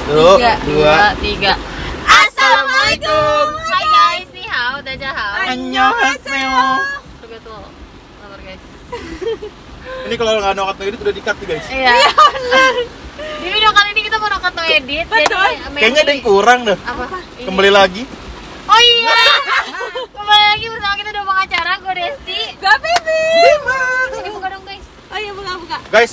Satu, 3, dua, 2, 3. Assalamualaikum. Hai guys, ni hao, dajahao. Annyeonghaseyo. Juga tuh, sabar guys. Ini kalau nggak no ini udah di-cut nih guys. Iya. Di video kali ini kita mau nokat edit. Jadi Kayaknya ada yang kurang dah. apa? Kembali lagi. Oh iya. Kembali lagi bersama kita udah pengacara, gue Desti. Gak Bibi. Ini buka dong guys. Oh iya buka. Guys,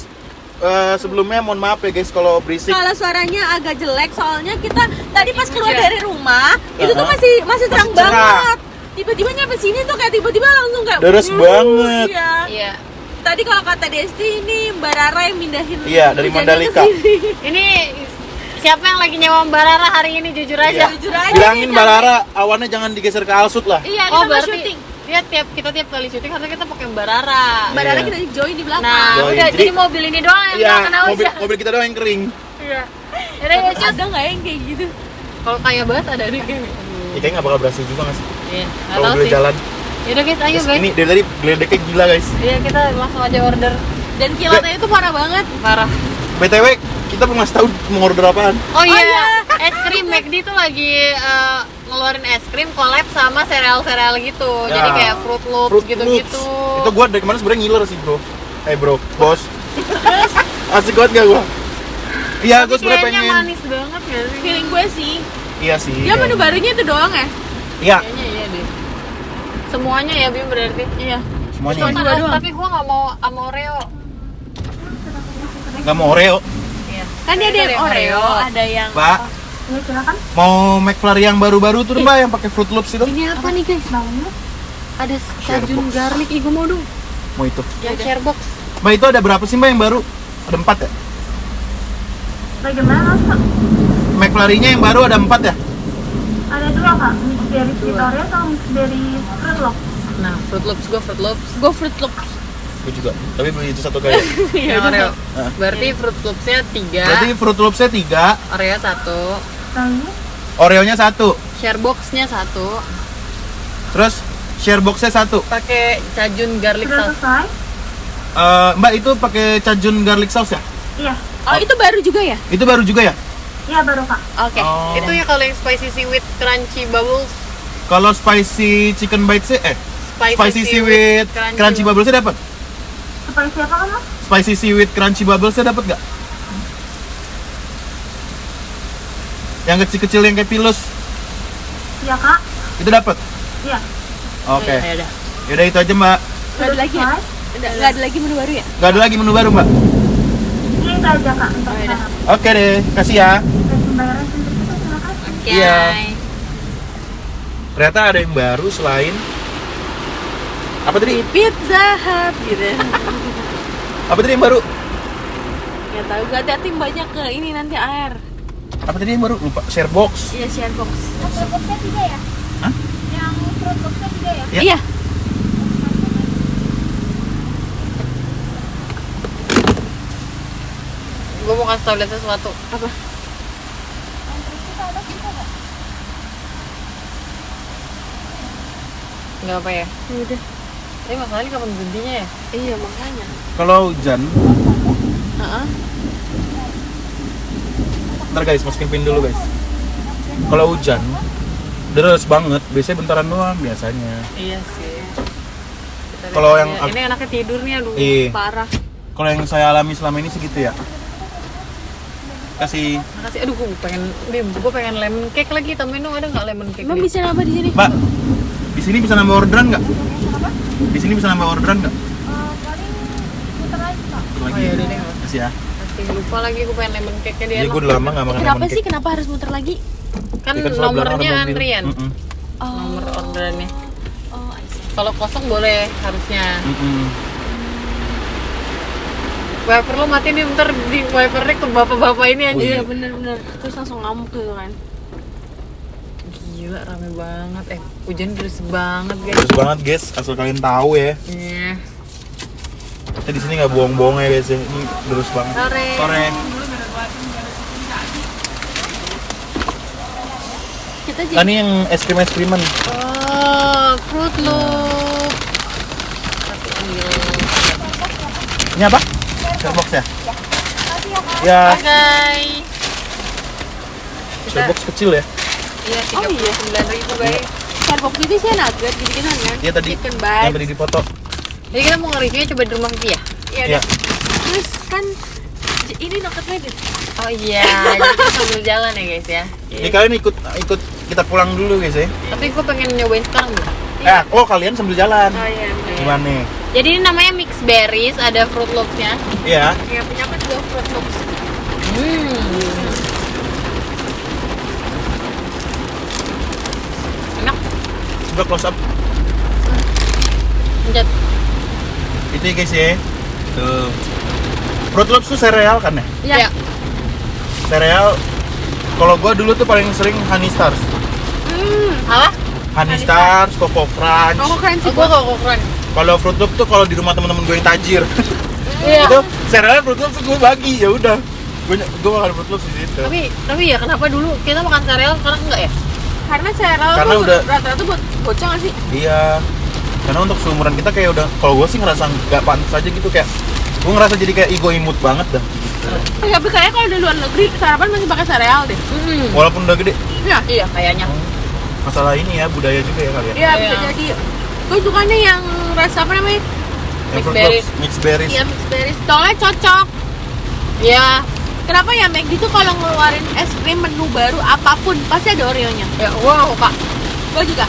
sebelumnya mohon maaf ya guys kalau berisik. Kalau suaranya agak jelek soalnya kita tadi pas keluar hujan. dari rumah itu tuh masih terang cerah. banget. Tiba-tiba nyampe sini tuh kayak tiba-tiba langsung kayak Deres banget. Iya. Iya. Tadi kalau kata Desti ini Mbak Rara yang mindahin. Iya, dari hujannya Mandalika. ke sini. Ini siapa yang lagi nyewa Mbak Rara hari ini jujur aja. Iya. Jujur aja Bilangin nih, Mbak Lara, awannya jangan digeser ke Alsut lah. Iya, kita Oh mau berarti syuting. dia tiap kali syuting harusnya kita pakai Mbak Rara. Mbak Rara Iya. kita join di belakang. Nah, Join. udah Jadi- jadi mobil ini doang yang Iya, nggak kena mobil, hujan. mobil kita doang yang kering. Iya. Yaudah ya cus. Ada nggak yang kayak gitu? Kalau kaya banget ada nih kayak. Ya kayaknya nggak bakal berhasil juga nggak sih? Iya. Nggak Kalau tahu boleh sih. jalan. Yaudah guys, ayo Terus guys. ini dari tadi geledeknya gila guys. Iya kita langsung aja order. Dan kilatnya itu parah banget. Parah. BTW, kita belum ngasih tahu mau order apaan. Oh iya. iya. Es krim McD tuh lagi ngeluarin es krim collab sama sereal-sereal gitu. Ya. Jadi kayak Fruit Loops Fruit gitu-gitu. Loops. Itu gua dari kemarin sebenarnya ngiler sih bro. Bro, bos. Asik banget gak gua? Iya, Tapi gua sebenarnya kayaknya pengen. manis banget gak sih? Feeling gue sih. Iya sih. Dia menu barunya itu doang ya? Iya, Kayaknya iya deh. Semuanya ya Bim berarti. Iya. semuanya. Cuma dua doang. Tapi gua nggak mau sama Oreo. Nggak mau Oreo, Iya. Kan dia ada yang Oreo, ada yang Pak. Mau McFlurry yang baru-baru tuh Mbak yang pakai Fruit Loops itu? Ini apa nih guys? Ada cajun Sharebox. garlic, ih gua mau dong. Mau itu. Yang sharebox. Mbak itu ada berapa sih Mbak yang baru? Ada 4 ya? Bagaimana Pak? McFlurry-nya yang baru ada 4 ya? Ada dua Kak, mix dari Victoria atau mix dari Fruit Loops? Nah, Fruit Loops, gua Fruit Loops. Go Fruit Loops. Gue juga, tapi beli itu satu kali. Yang Oreo. Ah. Berarti Fruit Loops-nya 3, Berarti Fruit Loops-nya 3, Oreo 1, Lalu, Oreo-nya 1, sharebox-nya 1, terus share box-nya 1. pakai cajun garlic sudah sauce. selesai? Mbak itu pakai cajun garlic sauce ya? Iya, Oh, itu baru juga ya? Itu baru juga ya? iya baru Kak. Oke. Oh. Itu ya kalau yang spicy seaweed crunchy bubbles, Kalau spicy chicken bites spicy seaweed crunchy bubbles-nya dapat? Seperti siapa kan Mas? Spicy seaweed crunchy bubbles-nya dapat nggak? Yang kecil-kecil yang kayak pilus Iya Kak, itu dapat? iya. Oke. Ya udah. Yaudah itu aja Mbak. Nggak ada lagi ya? Selesai? Nggak ada lagi menu baru ya? Nggak ada lagi menu baru Mbak? Iya itu aja Kak untuk Oh, iya. sekarang. Oke deh, kasih ya. Dan pembayaran sendiri kita silakan. Oke. Iya. Ternyata ada yang baru selain apa tadi? Pizza Hut gitu. Apa tadi yang baru? Nggak tahu, gue hati-hati banyak ke ini nanti air. Apa tadi yang baru? Lupa. Share box. Iya, share box. Fruit Loopsnya 3 ya? Hah? Yang Fruit Loopsnya 3 ya? Ya. Iya. Gue mau kasih tau lihat sesuatu. Apa? Nggak apa ya? Ya udah. Tapi masalahnya kapan berhentinya ya? Iya, makanya. Kalau hujan, Heeh. ntar guys masukin pin dulu guys. Kalau hujan, deres banget. Biasanya bentaran doang biasanya. Iya sih. Kalau yang ini anaknya tidurnya aduh. Iya. Parah. Kalau yang saya alami selama ini segitu ya. Kasih. Makasih. Aduh, gue pengen lemon cake lagi. Tambahin dong, ada nggak lemon cake? Emang nih? bisa nambah di sini? Mbak, di sini bisa nambah orderan nggak? Di sini bisa nambah orderan nggak? Paling putar lagi Kak. Lagi. Oh, yaudah deh, nggak Kasih ya. Masih lupa lagi gue pengen lemon cake-nya dia. Jadi gue udah lama nggak makan Kenapa lemon sih? cake. Kenapa harus muter lagi? Kan Ya kan soal belakang ada nomornya mobil. antrian. Mm-mm. Oh. Nomor orderannya. Oh, I see. Kalau kosong boleh harusnya. Mm-mm. Wiper lo mati nih, ntar di wipernya ke bapak-bapak ini aja. Iya, bener-bener. Terus langsung ngamuk gitu kan. Gila, rame banget. Hujan deras banget guys. Terus banget guys, asal kalian tahu ya. Iya. Kita di sini nggak bohong-bohong ya guys. Ini terus banget. Sore. Sore. Kita Kan ini yang es kriman. Oh, Fruit Loop. Tapi ambil. Ini apa? Share box ya? Ya. Bye guys. Starbox kecil ya. Iya, 39.000 guys. Starbox itu sih nugget gitu-gitu kan? Iya tadi Chicken yang bites. tadi di foto. Jadi kita mau nge-reviewnya coba di rumah Vivi ya? Iya. Iya. Udah. Terus kan ini Noket Medit. Oh iya, jadi kita sambil jalan ya guys ya. Jadi kalian ikut kita pulang dulu guys ya. Tapi gue pengen nyobain sekarang dulu. Kalian sambil jalan. Oh iya benar. Gimana nih? Jadi ini namanya mix berries, ada fruit loops-nya. Iya. Iya punya aku juga Fruit Loops. Enak, Coba close up. pencet. Itu ya guys ya. Tuh. Fruit Loops tuh sereal kan ya? Iya. Sereal. Kalau gua dulu tuh paling sering Honey Stars. Apa? Honey Stars, Coco Crunch. Koko Crunchy. Oh, gue kok keren. Kalau Fruit Loops tuh kalau di rumah teman-teman gue yang tajir. Iya. Itu serealnya Fruit Loops tuh gue bagi, ya udah. Gue makan Fruit Loops di situ. Tapi ya kenapa dulu kita makan sereal sekarang enggak ya? Karena cereal Karena tuh udah- rata-rata buat bocah nggak sih? Iya. Karena untuk seumuran kita kayak udah, kalau gue sih ngerasa nggak pantas aja gitu, kayak gue ngerasa jadi kayak ego imut banget dah. Tapi kayaknya kalau di luar negeri sarapan masih pakai sereal deh. Walaupun udah gede. Iya. Iya, kayaknya. Masalah ini ya, budaya juga ya kalian. Iya bisa Iya. jadi. Gue sukanya yang rasa apa namanya? Yang Mixed Fruit berries. Loops, mixed berries. Iya mixed berries. Soalnya cocok. Iya. Kenapa ya McD tuh kalau ngeluarin es krim menu baru apapun pasti ada Oreo-nya. Ya, wow, Kak. Gue juga.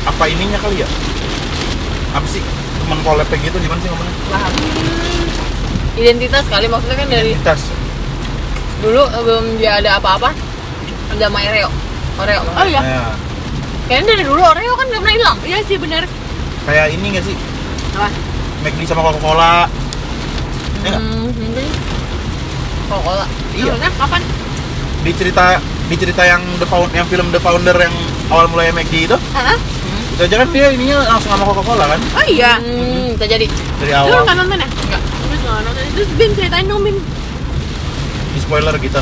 Apa ininya kali ya? Apa sih? Temen collab gitu gimana sih ngomongnya? Paham. Identitas kali, maksudnya kan dari Identitas. dulu belum dia ada apa-apa. Ada Oreo. Oreo. Oh iya. Ya. Kayaknya dari dulu Oreo kan nggak pernah hilang. Iya sih bener. Kayak ini nggak sih? Apa? McD sama Coca-Cola. Ya nggak? Mungkin. Coca-Cola. Iya. Sebenarnya kapan? Di cerita yang yang film The Founder yang awal mulai McD itu, Hah? itu aja kan dia ininya langsung sama Coca-Cola kan Oh iya. Bisa jadi. dari Lu awal. nggak nonton ya? Enggak. Terus nggak nonton. Terus Bim ceritain dong Bim. Di spoiler gitu.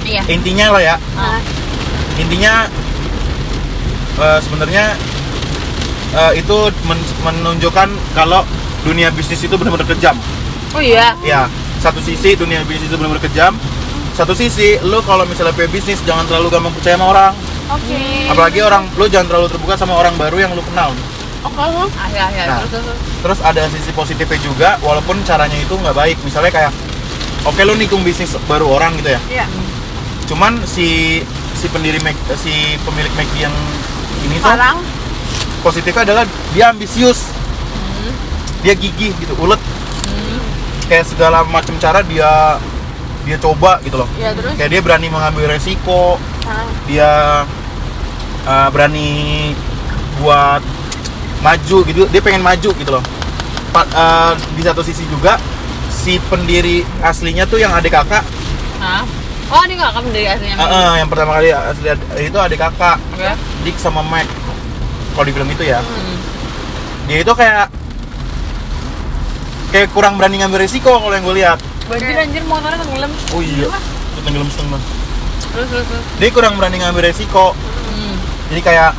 Iya. Intinya lah ya. Ah. Intinya sebenarnya itu menunjukkan kalau dunia bisnis itu benar-benar kejam. Oh iya. Ya, satu sisi dunia bisnis itu benar-benar kejam. Satu sisi, lu kalau misalnya punya bisnis jangan terlalu gampang percaya sama orang. Oke. Apalagi lu jangan terlalu terbuka sama orang baru yang lu kenal. Oke lo. Akhir-akhir. Nah. Terus. Terus ada sisi positifnya juga, walaupun caranya itu nggak baik. Misalnya kayak, oke lu nikung bisnis baru orang gitu ya. Iya. Cuman si pemilik McD yang ini tuh Sekarang. positifnya adalah dia ambisius, dia gigih gitu, ulet. Kayak segala macam cara dia coba gitu loh. Iya terus. Kayak dia berani mengambil resiko, Ah. dia berani buat maju gitu, dia pengen maju gitu loh. Di satu sisi juga si pendiri aslinya tuh yang adik kakak, Hah? Oh, ini nggak kamu dari aslinya. yang pertama kali asli itu adik kakak, Oke. Dick sama Mac. Kalau di film itu ya, dia itu kayak kurang berani ngambil resiko kalau yang gue lihat. Banjir anjir motornya tenggelam. Oh iya, itu tenggelam setengah. Terus. Dia kurang berani ngambil resiko. Jadi kayak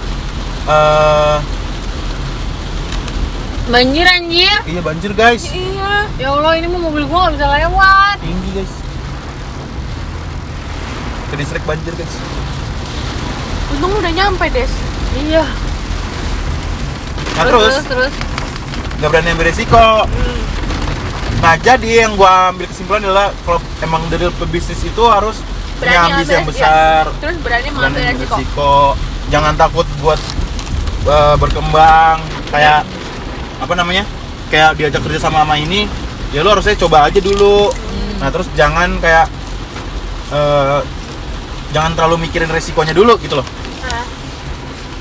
Banjir anjir. iya banjir guys, Iya. Ya Allah, ini mau mobil gua nggak bisa lewat. tinggi guys. Ke distrik banjir guys. Untung udah nyampe Des. Iya. Nah terus nggak berani ambil resiko. Nah jadi yang gua ambil kesimpulan adalah kalau emang dari pebisnis itu harus punya ambisi yang ngambil- besar, iya. Terus berani berani mengambil ambil resiko. resiko, jangan takut buat berkembang. Kayak apa namanya? Kayak diajak kerja sama ini, ya lo harusnya coba aja dulu. Nah terus jangan kayak jangan terlalu mikirin resikonya dulu gitu loh. Nah,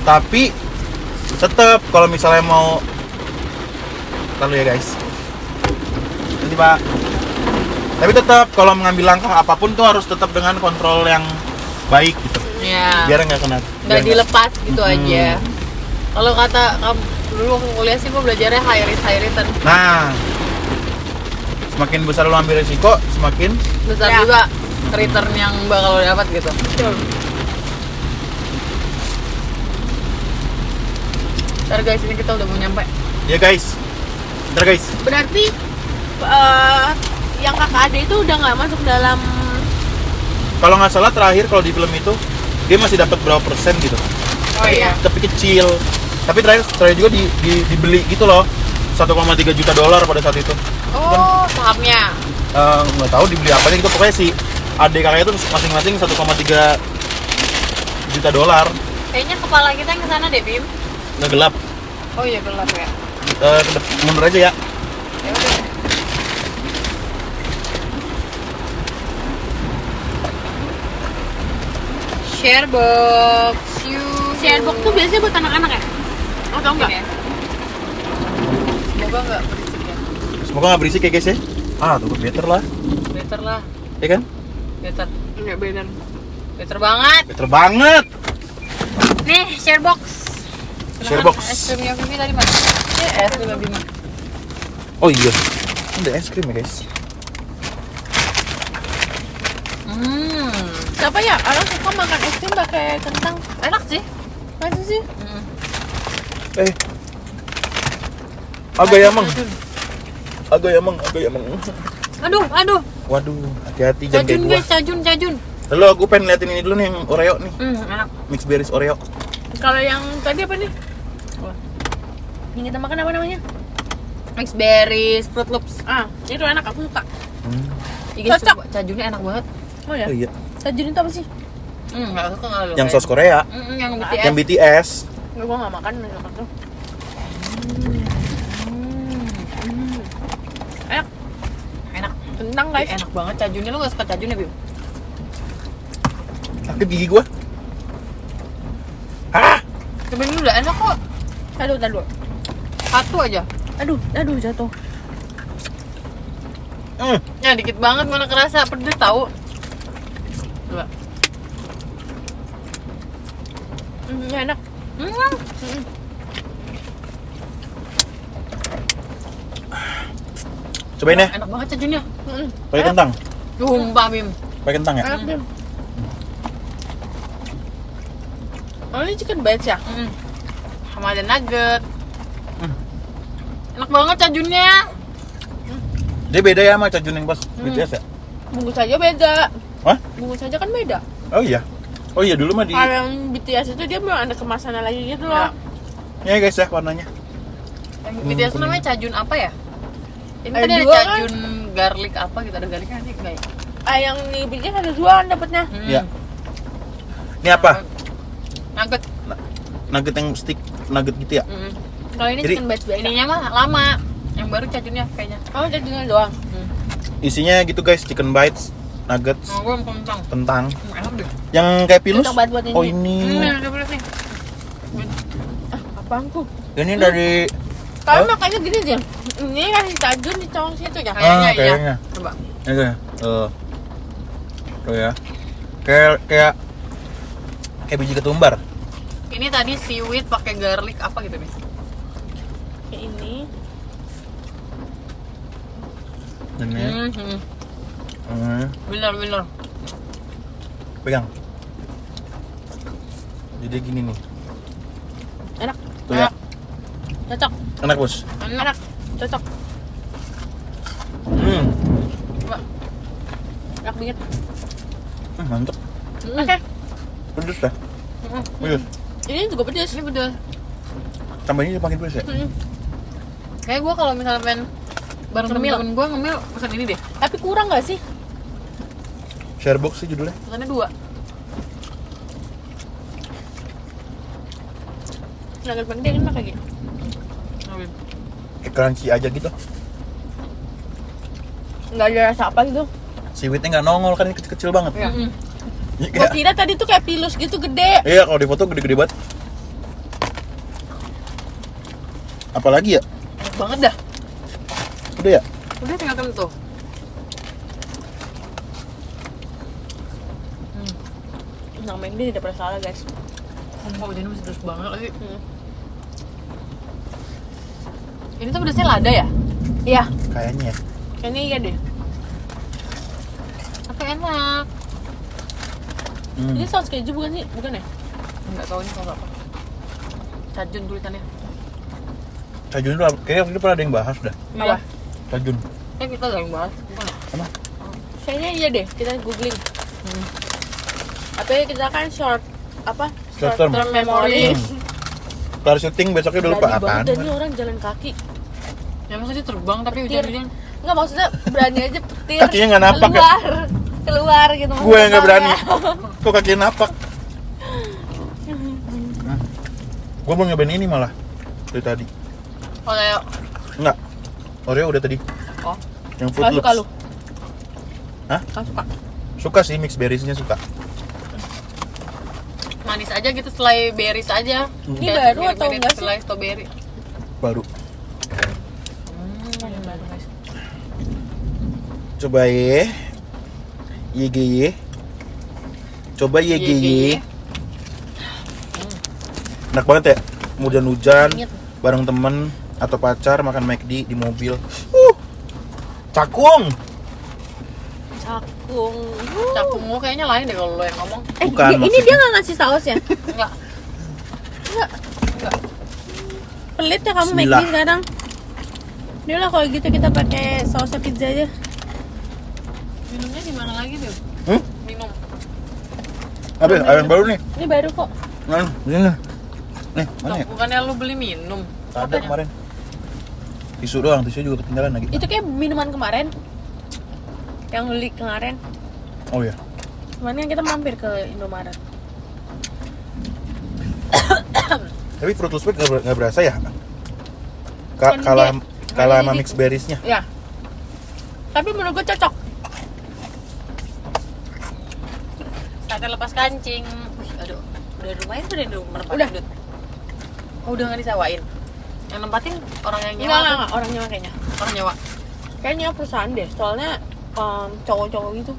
Tapi tetap kalau misalnya mau, lalu ya guys, nanti pak. Tapi tetap kalau mengambil langkah apapun tuh harus tetap dengan kontrol yang baik gitu, Iya. biar nggak kena. Nggak dilepas gitu Mm-mm. aja. Kalau kata kamu dulu waktu kuliah sih gua belajarnya high risk high return. Nah, semakin besar lo ambil resiko, semakin Besar Ya. juga return yang bakal lo dapat gitu. betul. Ntar guys, ini kita udah mau nyampe. ya guys. Ntar guys, Berarti yang kakak ade itu udah nggak masuk dalam. kalau nggak salah terakhir kalau di film itu dia masih dapat berapa persen gitu. Oh iya. Tapi kecil. Tapi terakhir juga dibeli gitu loh. 1,3 juta dolar pada saat itu. Oh, sahamnya. Nggak tahu dibeli apanya gitu, pokoknya si adik kakaknya itu masing-masing 1,3 juta dolar. Kayaknya kepala kita yang kesana deh, Bim. Nggak gelap. Oh iya, gelap ya. Mundur aja ya. Ya udah. Sharebox, Sharebox tuh biasanya buat anak-anak ya? Atau enggak? Ya. Semoga nggak berisik ya. Semoga nggak berisik ya guys ya. Tuh better lah, Better lah, ya kan? better. Enggak bener. Better banget. Better banget. Nih, Sharebox. Sharebox. Es krimnya Vivi tadi mana? Es krimnya Bima. Oh iya, ada es krim ya guys. Siapa ya? Orang suka makan es krim pakai kentang. Enak sih. Masa sih? Agak yamang. Agak yamang. Aduh. Waduh, hati-hati jangan kayak Cajun gua. guys, cajun. Lalu aku pengen liatin ini dulu nih, yang Oreo nih. Enak. Mix berries Oreo. Kalau yang tadi apa nih? Yang kita makan apa namanya? Mix berries, Fruit Loops. Itu enak, aku suka. Iya, Cocok. coba. Cajunnya enak banget. Oh ya? Oh iya. Sajun itu apa sih? Nggak suka nggak lo? Yang sos Korea, Yang BTS. yang BTS. Enggak, gua nggak makan misalkan tuh. Enak. Kentang guys. Enak banget cajunnya. Lu nggak suka cajunnya, Bim? Sakit gigi gua. Cobain dulu, udah enak kok. Aduh. Satu aja. Aduh jatuh. Ya dikit banget, mana kerasa pedes tahu. Coba. Ya enak. Cobain ya, Enak banget cajunnya. pakai kentang. Sumpah, Bim. Pakai kentang ya. Enak Bim. Oh ini chicken bites ya? Sama ada nugget. Enak banget cajunnya. Dia beda ya sama cajun yang pas BTS ya? Bungkus aja beda. Hah? Bungkus aja kan beda. Oh iya dulu mah di Kalau yang BTS itu dia memang ada kemasannya lagi gitu loh. Ya. ya guys ya warnanya. Yang BTS itu namanya cajun apa ya? Ini Ada tadi ada dua, kan? cajun garlic apa gitu, ada garlicnya sih enggak ya? Yang di BTS ada dua kan dapatnya. Iya. Ini apa? Nugget. Nugget yang stick nugget gitu ya? Kalau ini Jadi- chicken bites biasa. Ininya mah lama. Yang baru cajunnya kayaknya. Oh cajunnya doang. Isinya gitu guys, chicken bites, nuggets, Mau gue kentang. kentang. Enak deh. Yang kayak pilus? Cocok banget buat ini. Oh ini. Udah boleh nih. Apaan tuh? Ini dari Kalau makanya gini aja. Ini kasih cajun di colong situ ya. Kayaknya iya. kayaknya. Coba. Ya guys. Tuh ya. Kayak biji ketumbar. Ini tadi seaweed pakai garlic apa gitu nih? Kayak ini. Ini. Bener. Pegang. Jadi gini nih. Enak. Tuh ya. Cocok. Enak bos. Enak. Cocok. Coba. Enak banget. Mantep. Oke. Pedes dah. Pedes. Ini juga pedes. Ini bener. Tambahnya makin pedes ya. Kayak gue kalau misalnya main bareng Ngemil. temen-temen gue ngemil pesan ini deh. Tapi kurang nggak sih? Sharebox sih judulnya. Pesannya 2. Nugget penting kan kayak gitu. Kayak crunchy aja gitu. Nggak ada rasa apa gitu. Seaweednya nggak nongol kan, ini kecil-kecil banget. Iya. Ya, Gua kira tadi tuh kayak pilus gitu gede. iya kalau di foto gede-gede banget. Apalagi ya? Enak banget dah. Udah ya? Udah tinggal kentu. Namanya dia tidak pernah salah guys. Oh, jadi masih terus banget lagi. Ini tuh pedasnya lada ya? Iya. Kayaknya ya. Kayaknya iya deh. Tapi enak. Ini saus keju bukan sih? Bukan ya? Enggak tahu ini kalau apa. Cajun tulisannya. Cajun itu kayaknya waktu itu pernah ada yang bahas dah. Iya. Cajun. Kita udah yang bahas, bukan ya? Kayaknya iya deh. Kita googling. Tapi kita kan short apa? Short term memory. kelar syuting besoknya udah lupa Berani apaan. banget dan ini orang jalan kaki. Ya maksudnya terbang tapi Petir. hujan-hujan. Enggak, maksudnya berani aja petir. Kakinya nggak napak ya? Keluar gitu. Gue yang nggak berani. terbangnya. Kok kakinya napak? Gue belum nyobain ini malah dari tadi. Kayak Enggak. Oreo udah tadi. Oh, Yang Fruit gak suka lu? Loops. Hah? Gak suka. Suka sih mix berries-nya suka. manis aja gitu, selai berries aja. Ini Kayak baru atau mirip-mirip enggak sih? selai strawberry. Baru. Yang baru, guys. Coba ye. YGY. Coba YGY. Enak banget ya. Hujan-hujan Ingat. bareng temen atau pacar makan McD di mobil. Cakung. Cakung. Cakung lu kayaknya lain deh kalau lo yang ngomong. Bukan, Ini maksudnya. dia nggak ngasih sausnya. Enggak. Pelit ya kamu Bismillah. McD sekarang. Dia lah kalau gitu kita pakai sausnya pizza aja. Minumnya di mana lagi tuh? Minum. Apa? Ada yang baru nih. Ini baru kok. Nah, ini. Nih, mana ya? Bukannya lu beli minum? Ada kemarin. Tisu doang, tisu juga ketinggalan lagi. Itu kayak minuman kemarin. Yang beli kemarin. Oh ya. Kemarin kan kita mampir ke Indomaret. Tapi Fruit Loops nggak berasa ya? Kan Kalah dia- kalah sama kan mix berries-nya. Ya. Tapi menurut gue cocok. Saatnya lepas kancing. Wih, aduh. Udah lumayan tuh deh menempatin. Udah. Dut. Oh, udah nggak disewain. Yang nempatin orang yang nyewa. Enggak, orang nyewa kayaknya. Orang nyewa. Kayaknya perusahaan deh, soalnya cowok-cowok gitu.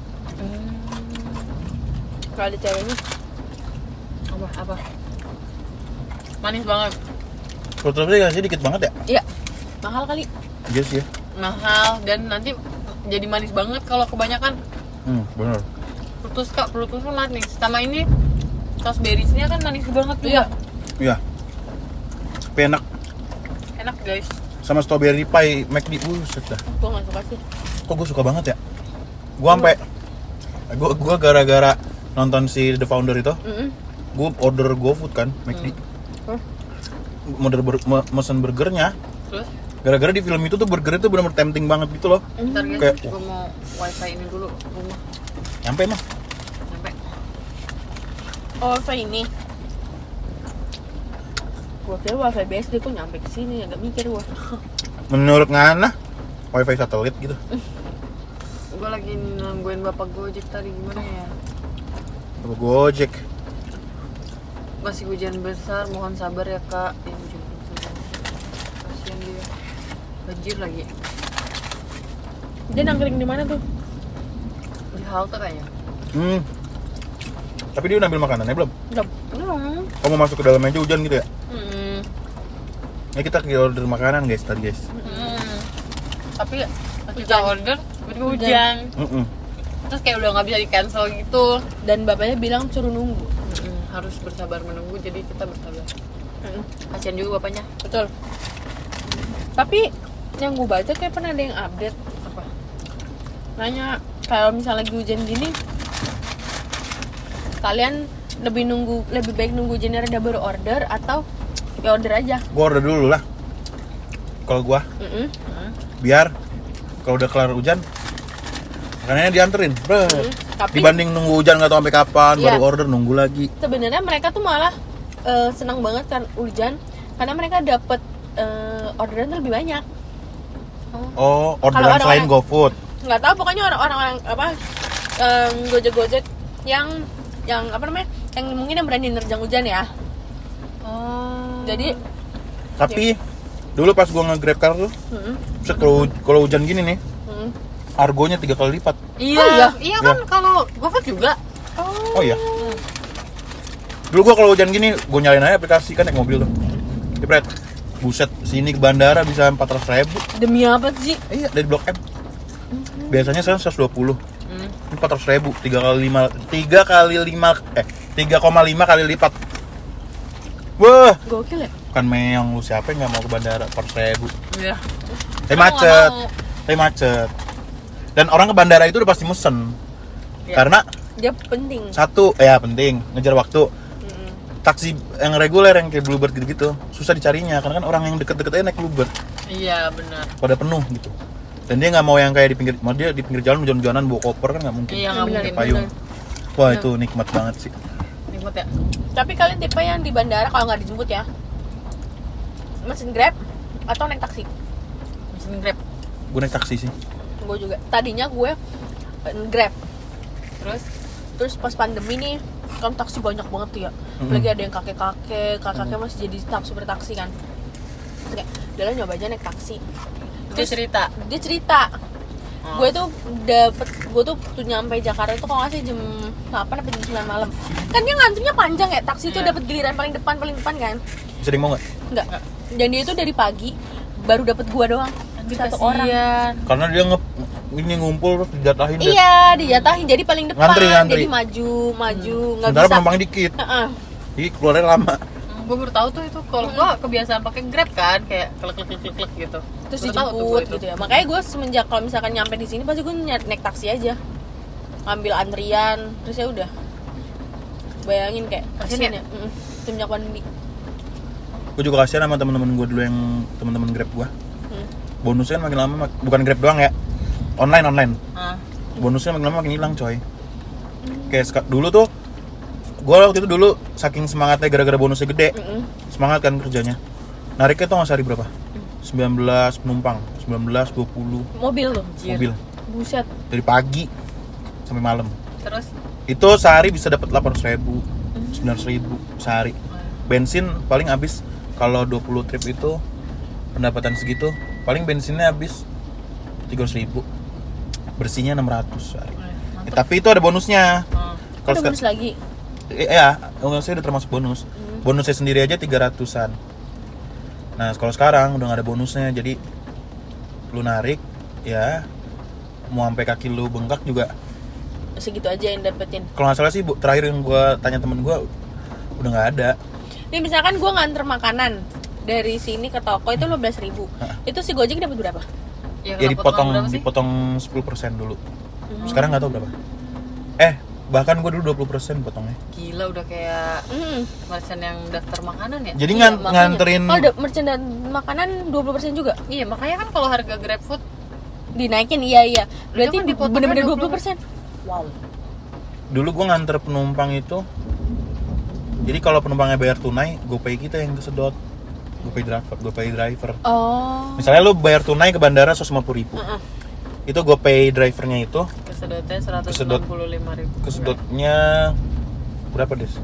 Gak ada ceweknya. Apa? Manis banget. Fruit Loops sih dikit banget ya? Iya. Mahal kali. Iya sih ya. Mahal dan nanti jadi manis banget kalau kebanyakan. Bener. Frutus kan manis. Sama ini saus berries-nya kan manis banget juga. Iya. Iya. Tapi enak. Enak guys. Sama strawberry pie McD. Buset dah. Gue gak suka sih. Kok gue suka banget ya? Gue sampai gue gara-gara nonton si The Founder itu, gue order GoFood kan, McD. Mesen burgernya. Terus Gara-gara di film itu tuh burger itu benar-benar tempting banget gitu loh. ntar guys, Kayak, gue mau wifi ini dulu rumah. Nyampe emang. Sampai. Oh, wifi ini. Gue kira wifi BSD kok nyampe ke sini, agak mikir gue. Menurut Ngana, wifi satelit gitu. Gue lagi nungguin bapak Gojek tadi, gimana ya? Coba Gojek. Masih hujan besar, mohon sabar ya kak. Ya, hujan besar. Kasian dia. Banjir lagi. Dia nangkring di mana tuh? Di halte kayaknya. Tapi dia udah ambil makanannya belum? Belum. Belum. Kamu masuk ke dalam aja hujan gitu ya? Hmm. Ya kita order makanan guys tadi guys. Tapi kita order, tiba-tiba hujan. Terus kayak udah nggak bisa di cancel gitu. Dan bapaknya bilang suruh nunggu. Harus bersabar menunggu, jadi kita bersabar. Kasian juga bapaknya. Betul. Tapi yang gue baca kayak pernah ada yang update Apa? nanya kalau misalnya lagi hujan gini, kalian lebih baik nunggu hujan reda baru order atau ya order aja. Gua order dulu lah. Kalau gua biar kalau udah kelar hujan makanannya dianterin. Tapi Dibanding nunggu hujan nggak tahu sampai kapan Iya. baru order nunggu lagi. sebenarnya mereka tuh malah senang banget kan hujan karena mereka dapet orderan tuh lebih banyak. Oh, Kalau orderan selain orang-orang- GoFood. Nggak tahu, pokoknya orang-orang apa gojek yang apa namanya, yang mungkin yang berani nerjang hujan ya. Oh. Jadi Tapi dulu pas gua nge-Grab car tuh, set kalau hujan gini nih, argonya 3 kali lipat. Iya, Oh, iya? iya kan kalau GoFood juga. Oh iya. Dulu gua kalau hujan gini, gua nyalain aja aplikasi kan naik mobil tuh. Jepret. Buset, sini ke bandara bisa 400.000. demi apa sih? Iya, dari Blok M. Biasanya sekarang 120. Ini 400.000, 3,5 kali lipat. Wah, Gokil ya. bukan meong lu, siapa yang nggak mau ke bandara 400.000. Iya. Tapi Aku macet. nggak mau. Tapi macet. Dan orang ke bandara itu udah pasti mesen. Iya. Karena Dia penting. satu, ya penting, ngejar waktu. taksi yang reguler yang kayak Bluebird gitu-gitu susah dicarinya karena kan orang yang deket-deket aja naik Bluebird Iya benar. pada penuh gitu. Dan dia nggak mau yang kayak di pinggir, mau dia di pinggir jalan jalan-jalan bawa koper kan nggak mungkin. Iya nggak Benar, mungkin. Payung. Wah itu nikmat banget sih. Nikmat ya. Tapi kalian tipe yang di bandara kalau nggak dijemput ya, mesin Grab atau naik taksi? Mesin Grab. Gue naik taksi sih. Gue juga. Tadinya gue Grab. Terus Pas pandemi nih, kan taksi banyak banget tuh ya. Apalagi ada yang kakek-kakek masih jadi supir taksi kan. Terus kayak, udah lah nyoba aja naik taksi. dia cerita. Dia cerita, gue tuh tuh nyampe Jakarta tuh kalau nggak sih jam 8 sampai jam 9 malam. Kan dia ngantrinya panjang ya, taksi tuh Iya. dapat giliran paling depan kan. Bisa mau nggak? Enggak. Dan dia itu dari pagi baru dapat gua doang. Satu orang. Karena dia ini ngumpul terus dijatahin deh. Iya, dijatahin jadi paling depan. Ngantri. Jadi maju, nggak Sementara bisa. penumpang dikit. Heeh. Jadi keluarnya lama. Gue baru tahu tuh itu kalau gue kebiasaan pakai Grab kan kayak klik gitu. Terus Baru tahu tuh dijemput gua itu. gitu ya. Makanya gue semenjak kalau misalkan nyampe di sini pasti gue naik taksi aja. Ngambil antrian, terus ya udah. Bayangin kayak Kasian kasian ya. Semenjak pandemi. Gue juga kasihan sama teman-teman gue dulu yang teman-teman Grab gue. Bonusnya kan makin lama bukan Grab doang ya. Online. Ah. Bonusnya makin lama makin hilang coy. Kayak dulu tuh gue waktu itu dulu saking semangatnya gara-gara bonusnya gede. Semangat kan kerjanya. Nariknya tuh nggak sehari berapa? 19 penumpang, 19, 20 Mobil loh. mobil. Buset. Dari pagi sampai malam. Terus Itu sehari bisa dapat 800.000, 900.000 sehari. Bensin paling habis kalau 20 trip itu pendapatan segitu, paling bensinnya habis 300.000. Bersihnya 600 sehari. Tapi itu ada bonusnya. Ada bonus lagi. Ya, saya udah termasuk bonus. Bonusnya sendiri aja 300-an. Nah, kalau sekarang udah gak ada bonusnya, jadi lu narik, ya mau sampai kaki lu bengkak juga. Segitu aja yang dapetin. Kalau nggak salah sih, terakhir yang gue tanya temen gue udah nggak ada. Nih misalkan gue nganter makanan dari sini ke toko itu 15.000. Itu si Gojek dapat berapa? ya, Ya dipotong berapa sih? dipotong 10% dulu. Sekarang nggak tahu berapa. Bahkan gue dulu 20% potongnya. Gila udah kayak merchant yang daftar makanan ya. Jadi Iya, makanya. nganterin. Kalau ada merchant dan makanan 20% juga Iya makanya kan kalau harga GrabFood dinaikin. Iya. Berarti kan dipotongnya bener-bener 20%. 20%. Wow. Dulu gue nganter penumpang itu. Jadi kalau penumpangnya bayar tunai, GoPay kita yang kesedot. GoPay driver. Oh. Misalnya lu bayar tunai ke bandara 150.000. Itu GoPay drivernya itu kesedotnya 165.000. kesedotnya berapa des?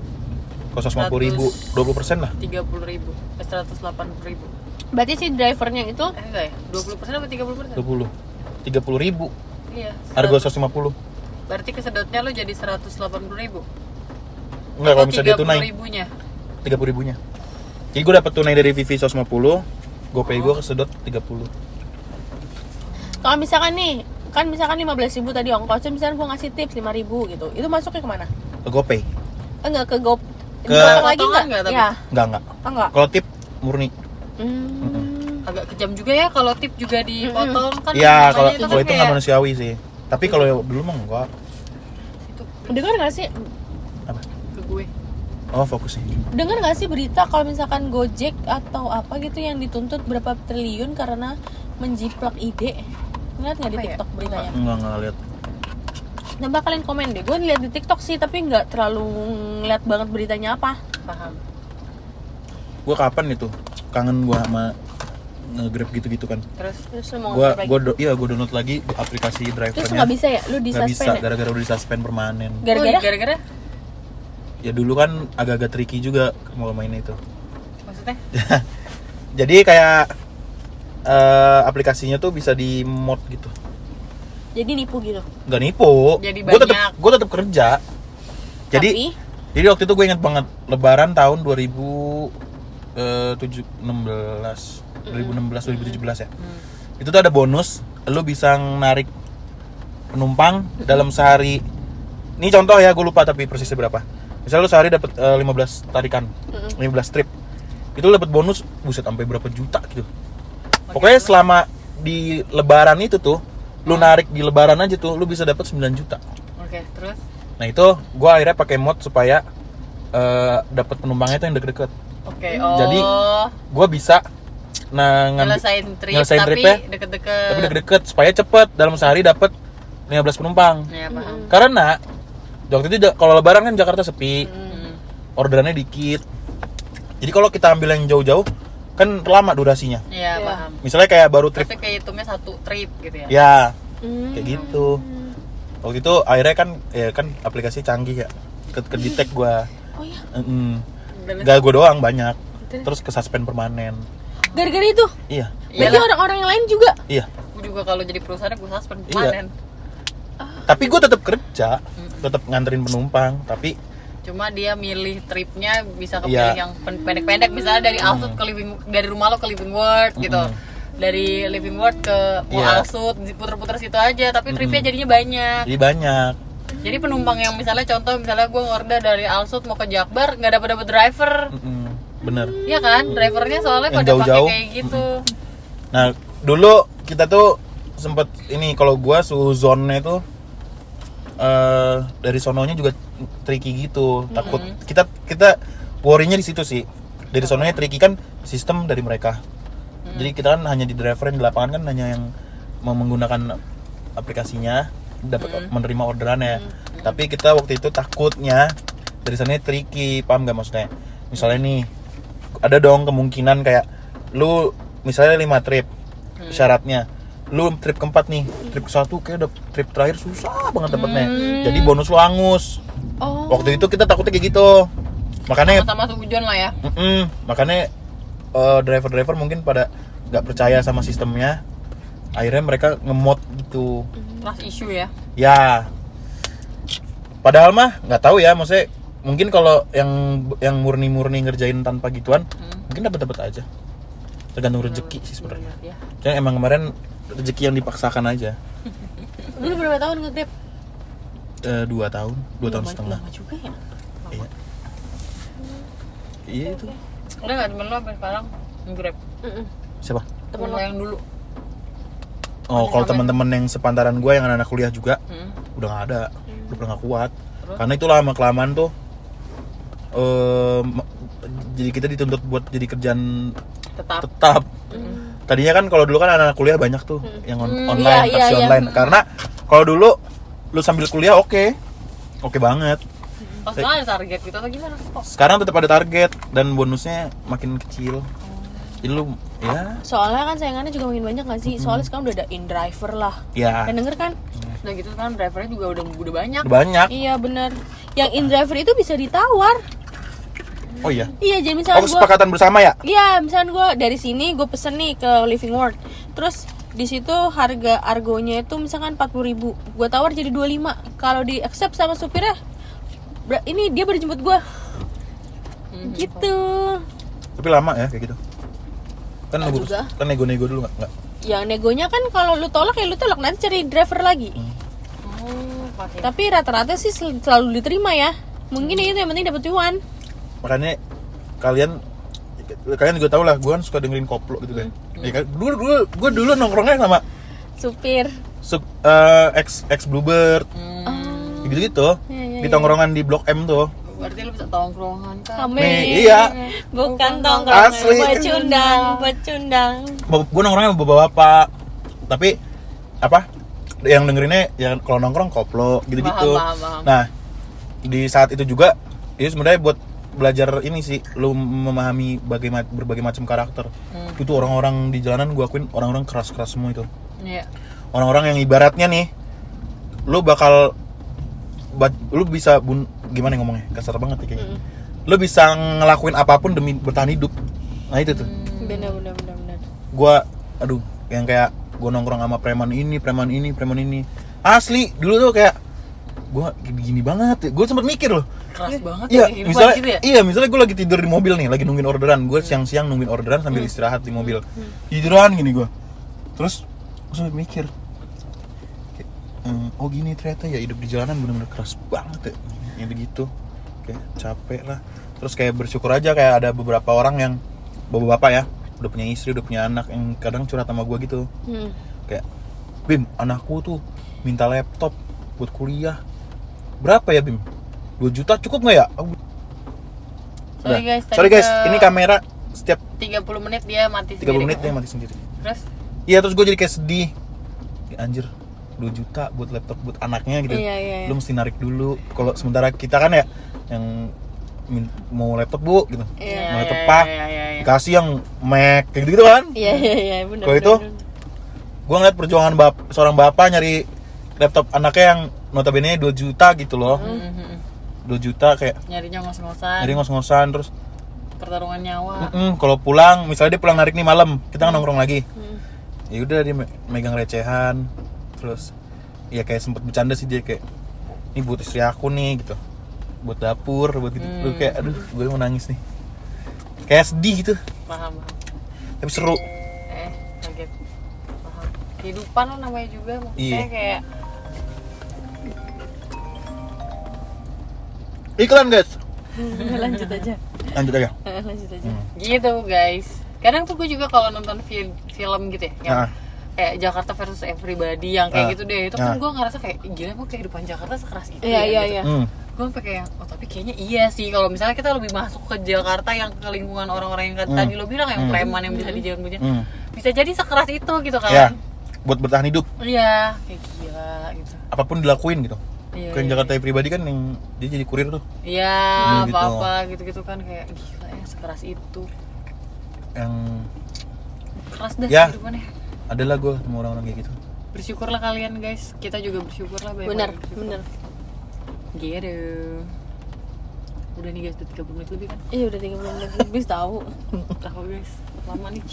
Kalau 150.000, 20% lah. 30.000. 180.000. Berarti si drivernya itu Enggak ya? 20% apa 30%? 30.000. Iya. Harga 150. Berarti kesedotnya lo jadi 180.000. Enggak, kalau misalnya dia tunai 30.000-nya. 30.000-nya. Jadi gue dapat tunai dari Vivi 150, GoPay gue kesedot 30. kalau misalkan nih, kan misalkan 15.000 tadi ongkosnya, misalkan gue ngasih tips 5.000 gitu. Itu masuknya kemana? Ke GoPay. Enggak ke Go. Ke- Dipotong lagi Potongan enggak? nggak tapi? Ya. Enggak. Enggak. Kalau tip murni. Agak kejam juga ya kalau tip juga dipotong kan. Iya, namanya kalau kan itu nggak kayak- manusiawi sih. Tapi kalau dulu mah enggak. Dengar nggak sih? Apa? ke gue. Oh, fokusnya. Dengar nggak sih berita kalau misalkan Gojek atau apa gitu yang dituntut berapa triliun karena menjiplak ide? Ngeliat nggak di Apa ya? TikTok beritanya? Enggak lihat. Coba kalian komen deh. Gue lihat di TikTok sih, tapi nggak terlalu ngeliat banget beritanya apa. Paham. Gue kapan itu? Kangen gue sama nge-Grab gitu-gitu kan. Terus lu mau Gue nge-grab lagi? gue download lagi aplikasi drivernya. Terus nggak bisa ya? Lu di Nggak bisa, suspend ya? gara-gara udah disuspend permanen. Gara-gara? Gara-gara Ya dulu kan agak-agak tricky juga mau main itu. maksudnya? Jadi kayak aplikasinya tuh bisa di mod gitu. Jadi nipu gitu. Gak nipu. Jadi Gue tetap kerja. Jadi Tapi jadi waktu itu gue ingat banget Lebaran tahun 2017 ya. Itu tuh ada bonus, lu bisa narik penumpang dalam sehari. Ini contoh ya, gue lupa tapi persisnya berapa. Misalnya lu sehari dapat 15 tarikan, 15 trip. Itu lu dapat bonus buset sampai berapa juta gitu. Pokoknya selama di Lebaran itu tuh, lu narik di Lebaran aja tuh, lu bisa dapat 9 juta. Oke, terus Nah itu gue akhirnya pakai mod supaya dapat penumpangnya tuh yang deket-deket. Oke, Jadi, gue bisa nyelesain nyelesain tapi tripnya, deket-deket. tapi deket-deket supaya cepet dalam sehari dapat 15 penumpang. Ya, paham. Karena waktu itu kalau lebaran kan Jakarta sepi, orderannya dikit. Jadi kalau kita ambil yang jauh-jauh kan lama durasinya. Iya, Iya. paham. Misalnya kayak baru trip, Tapi kehitungnya satu trip gitu ya. ya kayak gitu. Waktu itu akhirnya kan aplikasi canggih ya, ke detect gua. Oh iya. Gak gua doang banyak. Terus ke suspend permanen. Gara-gara itu. Iya, Berarti orang-orang yang lain juga. iya. Gue juga kalau jadi perusahaan gue suspend Iya. permanen. Tapi gua tetap kerja, tetap nganterin penumpang. Tapi Cuma dia milih tripnya bisa Iya. kepilih yang pendek-pendek, misalnya dari Alsut ke dari rumah lo ke Living World gitu. Dari Living World ke Iya. Alsut, puter-puter situ aja, tapi tripnya jadinya banyak. jadi banyak. Jadi penumpang yang misalnya misalnya gue ngorder dari Alsut mau ke Jakbar nggak dapat driver. Bener. Iya kan, drivernya soalnya Yang pada pakai jauh-jauh. kayak gitu. Nah, dulu kita tuh sempet ini, kalau gua suhu zone-nya tuh dari sononya juga tricky gitu. Takut kita worry-nya di situ sih. Dari sononya tricky kan sistem dari mereka. Jadi kita kan hanya di driver, yang di lapangan kan hanya yang mau menggunakan aplikasinya dapat menerima orderannya. Tapi kita waktu itu takutnya dari sana tricky, paham nggak maksudnya? Misalnya nih ada dong kemungkinan kayak lu misalnya 5 trip, syaratnya lu trip keempat nih, trip ke-1 kayak udah trip terakhir susah banget dapetnya, jadi bonus lu angus. Waktu itu kita takutnya kayak gitu, makanya Sama tujuan lah ya. makanya driver-driver mungkin pada nggak percaya sama sistemnya, akhirnya mereka ngemod gitu. Trust issue ya. Ya, padahal mah nggak tahu ya, maksudnya mungkin kalau yang murni ngerjain tanpa gituan, mungkin dapat aja. Tergantung rezeki sih sebenarnya. Ya. Jadi emang kemarin rezeki yang dipaksakan aja. Dulu berapa tahun nge-Grab? 2 tahun, 2 tahun setengah. Lama juga ya. Iya. Iya itu. Udah nggak temen lo sampai sekarang nge-Grab? Siapa? Temen lo yang dulu. Oh, kalau teman-teman yang sepantaran gue yang anak-anak kuliah juga Hmm. udah nggak ada, udah nggak kuat. Karena itu lama kelamaan tuh. Jadi kita dituntut buat jadi kerjaan tetap. Tadinya kan kalau dulu kan anak-anak kuliah banyak tuh yang online, iya, taksi iya. online. Karena kalau dulu lu sambil kuliah oke banget. Pas sekarang ada target gitu atau gimana? Kok? Sekarang tetap ada target dan bonusnya makin kecil. Jadi lu ya, Soalnya kan sayangannya juga makin banyak gak sih? Soalnya sekarang udah ada InDriver lah. ya Dan denger kan? Udah gitu sekarang drivernya juga udah banyak. banyak. Iya benar. Yang InDriver itu bisa ditawar. Oh iya. Iya, jadi misalnya Oh, kesepakatan bersama ya? Iya, misalnya gue dari sini gue pesen nih ke Living World. Terus di situ harga argonya itu misalkan 40.000. Gue tawar jadi 25. Kalau di accept sama supirnya, ini dia baru jemput gue. Gitu. Tapi lama ya kayak gitu. Kan Nggak nego, juga. kan nego dulu nggak? Yang negonya kan kalau lu tolak ya lu tolak, nanti cari driver lagi. Oh, pakai. Tapi rata-rata sih selalu diterima ya. Mungkin itu yang penting dapat cuan. Makanya kalian juga tahu lah, gue kan suka dengerin koplo gitu kan. Ya kan, gue dulu nongkrongnya sama Supir. ex Bluebird, gitu di tongkrongan di Blok M tuh. Berarti lu bisa tongkrongan kan? Kami. Nih, iya. Bukan tongkrongan. Asli. Pecundang. Gue nongkrongnya sama bapak-bapak, tapi apa? Yang dengerinnya ya kalau nongkrong koplo gitu-gitu. Paham. Nah, di saat itu juga itu sebenarnya buat belajar ini sih, lu memahami berbagai macam karakter. Itu orang-orang di jalanan gue akuin orang-orang keras-keras semua itu. Iya. Orang-orang yang ibaratnya nih, lu bakal lu bisa gimana ngomongnya, kasar banget ya kayaknya. Lu bisa ngelakuin apapun demi bertahan hidup. Nah itu tuh. Bener. Gua yang kayak gua nongkrong sama preman ini. Asli dulu tuh kayak gua gini banget. Gua sempet mikir loh. Keras banget Iya, kehidupan misalnya gitu ya? iya, misalnya gue lagi tidur di mobil nih, lagi nungguin orderan. Gue siang-siang nungguin orderan sambil istirahat di mobil. Tiduran gini gue. Terus gue sampai mikir, kayak, oh gini ternyata ya hidup di jalanan bener-bener keras banget ya. Yang begitu. Kayak capek lah. Terus kayak bersyukur aja kayak ada beberapa orang yang bapak-bapak ya, udah punya istri, udah punya anak, yang kadang curhat sama gue gitu. Kayak, Bim, anakku tuh minta laptop buat kuliah. Berapa ya, Bim? 2 juta cukup nggak ya? Sorry guys, tadi Sorry guys, ke- ini kamera setiap 30 menit dia mati 30 menit dia mati sendiri. Terus Iya, terus gue jadi kayak sedih. Ya, anjir, 2 juta buat laptop buat anaknya gitu. Iya. Lu mesti narik dulu. Kalau sementara kita kan ya yang mau laptop bu gitu. Iya. Mau laptop pak. Iya. Dikasih yang Mac kayak gitu kan. Iya benar. Kalau itu gue ngeliat perjuangan seorang bapak nyari laptop anaknya yang notabene 2 juta gitu loh. 2 juta kayak nyarinya ngos-ngosan. nyari ngos-ngosan terus Pertarungan nyawa. kalau pulang, misalnya dia pulang narik nih malam, kita kan nongkrong lagi. Ya udah dia megang recehan, terus ya kayak sempet bercanda sih dia kayak, ini buat istri aku nih gitu, buat dapur, buat gitu. Gue kayak, aduh, gue mau nangis nih, kayak sedih gitu, Paham. tapi seru. Kaget. Paham. Kehidupan lo namanya juga, maksudnya Iya. kayak Iklan guys, Lanjut aja. lanjut aja. Lanjut aja. gitu guys. Kadang tuh gue juga kalau nonton film gitu ya, yang Ah. kayak Jakarta versus Everybody yang kayak Ah. gitu deh, itu kan Ah. gue ngerasa kayak gila emang kehidupan Jakarta sekeras itu Iya, ya gitu. iya. Gue sampai kayak oh tapi kayaknya iya sih kalau misalnya kita lebih masuk ke Jakarta yang ke lingkungan orang-orang yang tadi lo bilang yang preman yang bisa di jalan bisa jadi sekeras itu gitu kan. Ya, buat bertahan hidup, Iya, kayak gila gitu. apapun dilakuin gitu. Iya, Kayak iya. Jakarta pribadi kan yang dia jadi kurir tuh, Iya, gitu. apa-apa gitu-gitu kan kayak gila ya sekeras itu. yang Keras dah Ya. kehidupannya. adalah gue sama orang-orang kayak gitu. Bersyukurlah kalian guys, kita juga bersyukurlah banyak Bener. Gitu. Udah nih guys, udah 30 menit lebih kan? Iya udah 30 menit lebih tahu. Tahu guys, lama nih.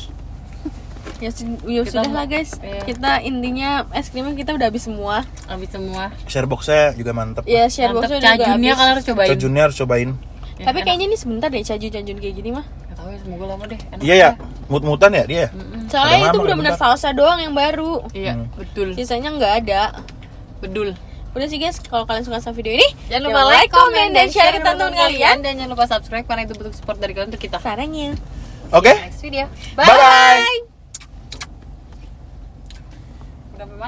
Ya Kita sudah lah guys. iya. Kita intinya es krimnya kita udah habis semua. Habis semua. Sharebox-nya juga mantep. Ya share boxnya Mantep, juga cajunnya habis. kalian harus cobain. Cajunnya harus cobain. Ya, Tapi enak. kayaknya ini sebentar deh cajun kayak gini mah. Gak tahu ya, semoga lama deh. Enak Iya ya, mut-mutan ya dia. Soalnya Ada itu mama, benar-benar ada salsa doang yang baru. Iya, betul. Sisanya nggak ada. Betul. Udah sih guys, kalau kalian suka sama video ini, Jangan lupa like, comment, dan share ke teman-teman kalian. kalian. Dan jangan lupa subscribe karena itu bentuk support dari kalian untuk kita. Sarangnya. Oke? Next video. Bye-bye. Udah sampai mana?